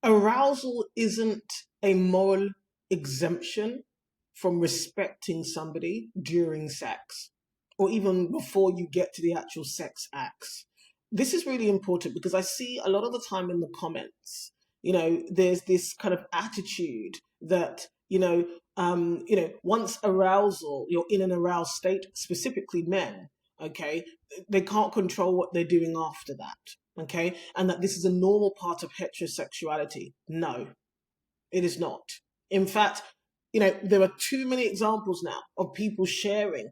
Arousal isn't a moral exemption from respecting somebody during sex or even before you get to the actual sex acts. This is really important because I see a lot of the time in the comments, there's this kind of attitude that, once arousal, you're in an aroused state, specifically men, okay, they can't control what they're doing after that, okay, and that this is a normal part of heterosexuality. No, it is not. In fact, there are too many examples now of people sharing,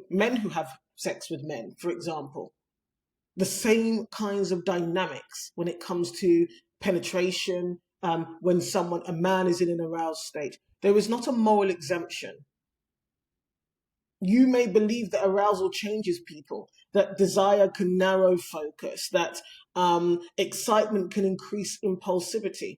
men who have sex with men, for example, the same kinds of dynamics when it comes to penetration, when a man is in an aroused state. There is not a moral exemption. You may believe that arousal changes people, that desire can narrow focus, that excitement can increase impulsivity.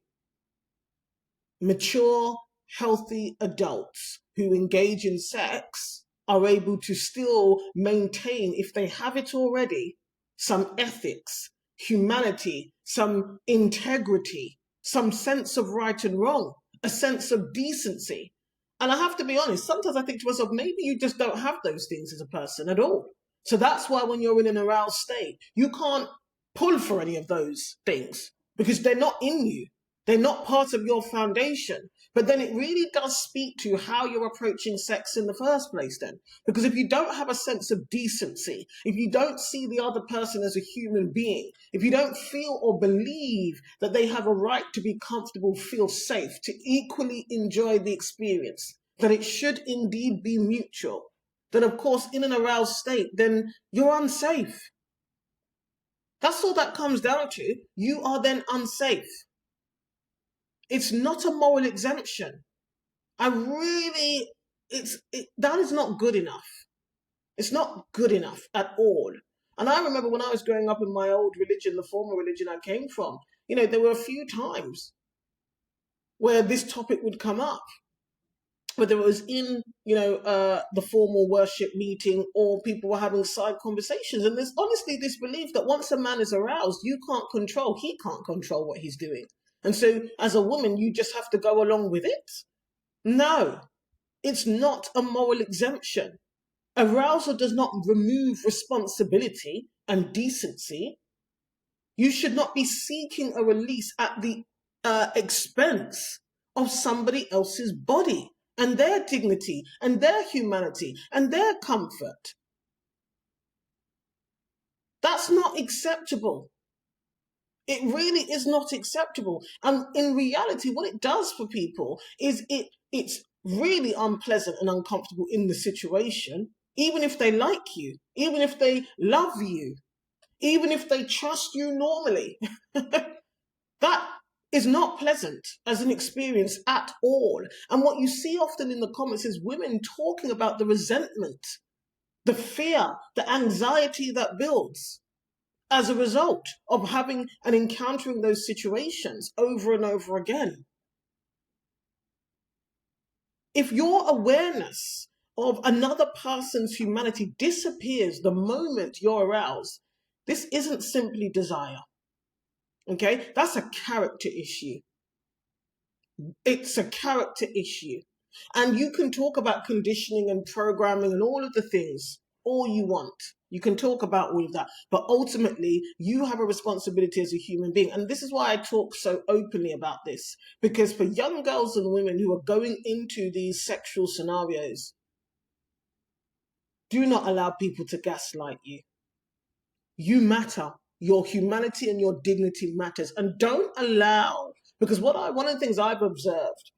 Mature, healthy adults who engage in sex are able to still maintain, if they have it already, some ethics, humanity, some integrity, some sense of right and wrong, a sense of decency. And I have to be honest, sometimes I think to myself, maybe you just don't have those things as a person at all. So that's why when you're in an aroused state, you can't pull for any of those things because they're not in you. They're not part of your foundation. But then it really does speak to how you're approaching sex in the first place then. Because if you don't have a sense of decency, if you don't see the other person as a human being, if you don't feel or believe that they have a right to be comfortable, feel safe, to equally enjoy the experience, that it should indeed be mutual, then of course in an aroused state, then you're unsafe. That's all that comes down to. You are then unsafe. It's not a moral exemption. That is not good enough. It's not good enough at all. And I remember when I was growing up in my old religion, the former religion I came from, there were a few times where this topic would come up, whether it was in, the formal worship meeting or people were having side conversations. And there's honestly this belief that once a man is aroused, he can't control what he's doing. And so as a woman, you just have to go along with it. No, it's not a moral exemption. Arousal does not remove responsibility and decency. You should not be seeking a release at the expense of somebody else's body and their dignity and their humanity and their comfort. That's not acceptable. It really is not acceptable. And in reality, what it does for people is it's really unpleasant and uncomfortable in the situation, even if they like you, even if they love you, even if they trust you normally. That is not pleasant as an experience at all. And what you see often in the comments is women talking about the resentment, the fear, the anxiety that builds as a result of having and encountering those situations over and over again. If your awareness of another person's humanity disappears the moment you're aroused, this isn't simply desire. Okay? That's a character issue. It's a character issue. And you can talk about conditioning and programming and all of the things all you want. You can talk about all of that, but ultimately you have a responsibility as a human being. And this is why I talk so openly about this, because for young girls and women who are going into these sexual scenarios, do not allow people to gaslight you. You matter. Your humanity and your dignity matters. And don't allow, because one of the things I've observed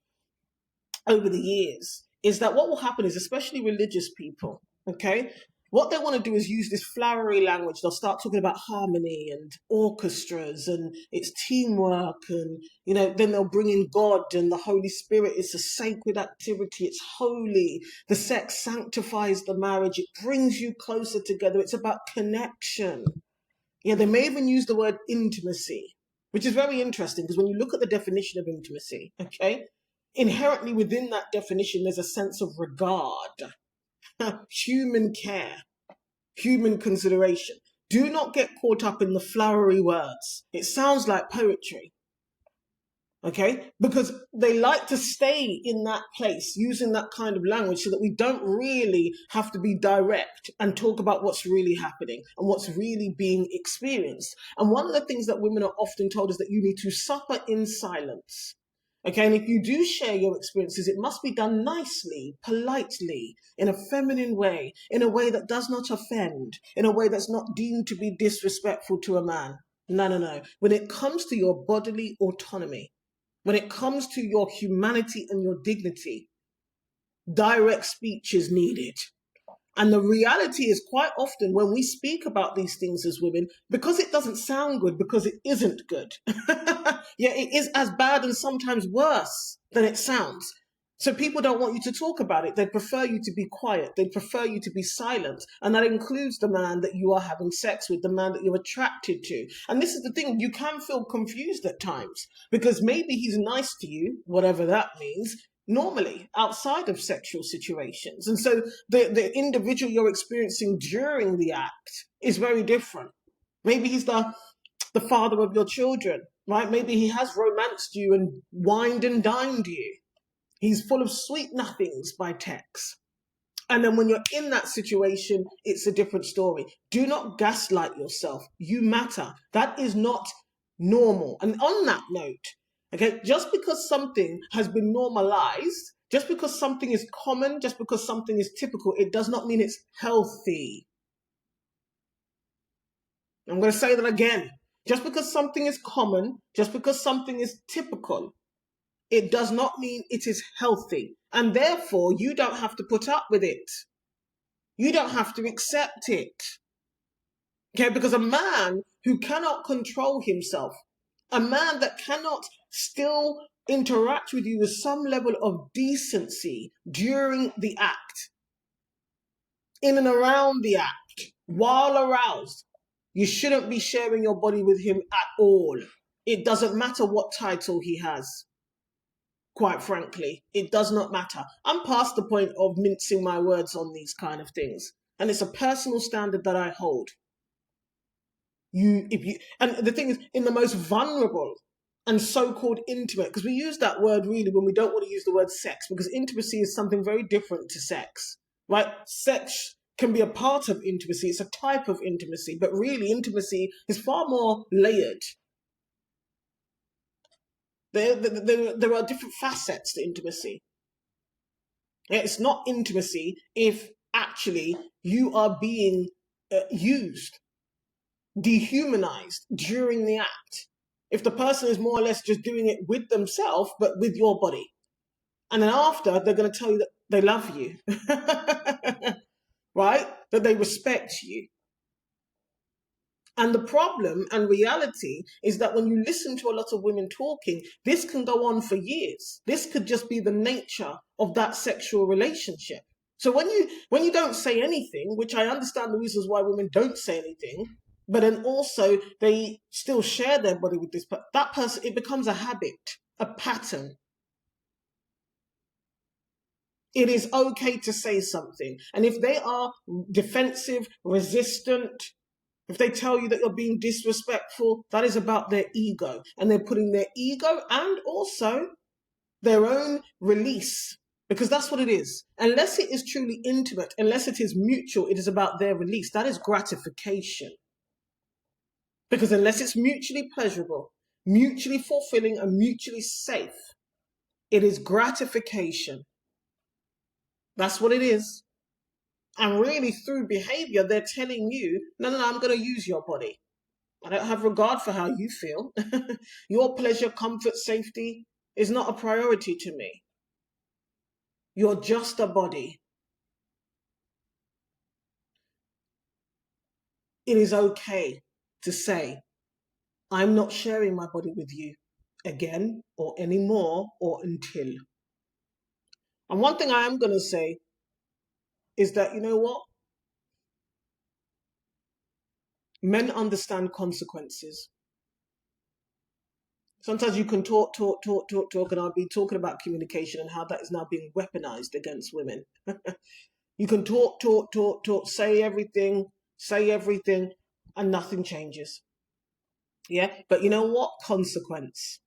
over the years is that what will happen is, especially religious people, okay, what they want to do is use this flowery language. They'll start talking about harmony and orchestras and it's teamwork and, then they'll bring in God and the Holy Spirit. It's a sacred activity. It's holy. The sex sanctifies the marriage. It brings you closer together. It's about connection. Yeah, they may even use the word intimacy, which is very interesting because when you look at the definition of intimacy, okay, inherently within that definition, there's a sense of regard, human care, human consideration. Do not get caught up in the flowery words. It sounds like poetry. Okay, because they like to stay in that place using that kind of language so that we don't really have to be direct and talk about what's really happening and what's really being experienced. And one of the things that women are often told is that you need to suffer in silence. Okay, and if you do share your experiences, it must be done nicely, politely, in a feminine way, in a way that does not offend, in a way that's not deemed to be disrespectful to a man. No, no, no. When it comes to your bodily autonomy, when it comes to your humanity and your dignity, direct speech is needed. And the reality is quite often when we speak about these things as women, because it doesn't sound good, because it isn't good. Yeah, it is as bad and sometimes worse than it sounds. So people don't want you to talk about it. They prefer you to be quiet. They prefer you to be silent. And that includes the man that you are having sex with, the man that you're attracted to. And this is the thing, you can feel confused at times because maybe he's nice to you, whatever that means, normally outside of sexual situations. And so the individual you're experiencing during the act is very different. Maybe he's the father of your children, right? Maybe he has romanced you and wined and dined you. He's full of sweet nothings by text. And then when you're in that situation, it's a different story. Do not gaslight yourself. You matter. That is not normal. And on that note, okay, just because something has been normalized, just because something is common, just because something is typical, it does not mean it's healthy. I'm going to say that again. Just because something is common, just because something is typical, it does not mean it is healthy. And therefore, you don't have to put up with it. You don't have to accept it. Okay, because a man who cannot control himself, a man that cannot still interact with you with some level of decency during the act, in and around the act, while aroused, you shouldn't be sharing your body with him at all. It doesn't matter what title he has. Quite frankly, it does not matter. I'm past the point of mincing my words on these kind of things. And it's a personal standard that I hold. And the thing is, in the most vulnerable and so-called intimate, because we use that word really when we don't want to use the word sex, because intimacy is something very different to sex, right? Sex can be a part of intimacy. It's a type of intimacy, but really intimacy is far more layered. There are different facets to intimacy. It's not intimacy if actually you are being used, dehumanized during the act. If the person is more or less just doing it with themselves, but with your body. And then after, they're going to tell you that they love you, right? That they respect you. And the problem and reality is that when you listen to a lot of women talking, this can go on for years. This could just be the nature of that sexual relationship. So when you don't say anything, which I understand the reasons why women don't say anything, but then also they still share their body with this, but that person, it becomes a habit, a pattern. It is okay to say something. And if they are defensive, resistant, if they tell you that you're being disrespectful, that is about their ego. And they're putting their ego and also their own release, because that's what it is. Unless it is truly intimate, unless it is mutual, it is about their release. That is gratification. Because unless it's mutually pleasurable, mutually fulfilling, and mutually safe, it is gratification. That's what it is. And really, through behavior, they're telling you, no, I'm going to use your body. I don't have regard for how you feel. Your pleasure, comfort, safety is not a priority to me. You're just a body. It is okay to say, I'm not sharing my body with you again or anymore or until. And one thing I am going to say is that, you know what? Men understand consequences. Sometimes you can talk, and I'll be talking about communication and how that is now being weaponized against women. You can talk, say everything, and nothing changes. Yeah, but you know what? Consequence.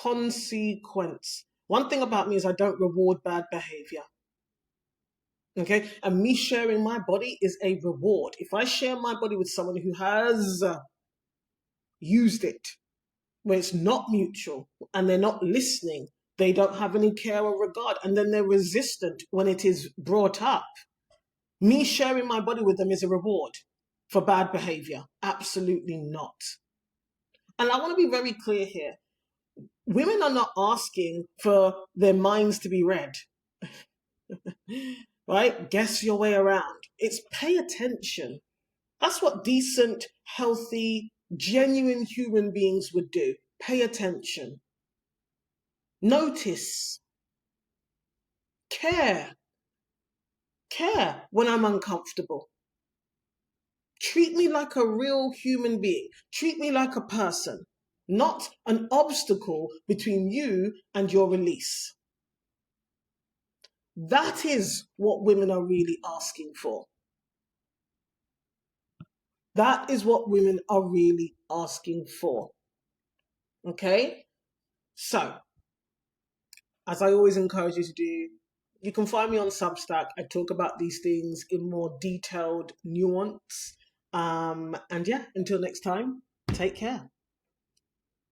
Consequence. One thing about me is I don't reward bad behavior. Okay, and me sharing my body is a reward. If I share my body with someone who has used it, where it's not mutual and they're not listening, they don't have any care or regard, and then they're resistant when it is brought up, me sharing my body with them is a reward for bad behavior? Absolutely not. And I want to be very clear here. Women are not asking for their minds to be read. Right? Guess your way around. It's pay attention. That's what decent, healthy, genuine human beings would do. Pay attention. Notice. Care. Care when I'm uncomfortable. Treat me like a real human being. Treat me like a person, not an obstacle between you and your release. That is what women are really asking for. That is what women are really asking for. Okay? So, as I always encourage you to do, you can find me on Substack. I talk about these things in more detailed nuance. And yeah, until next time, take care.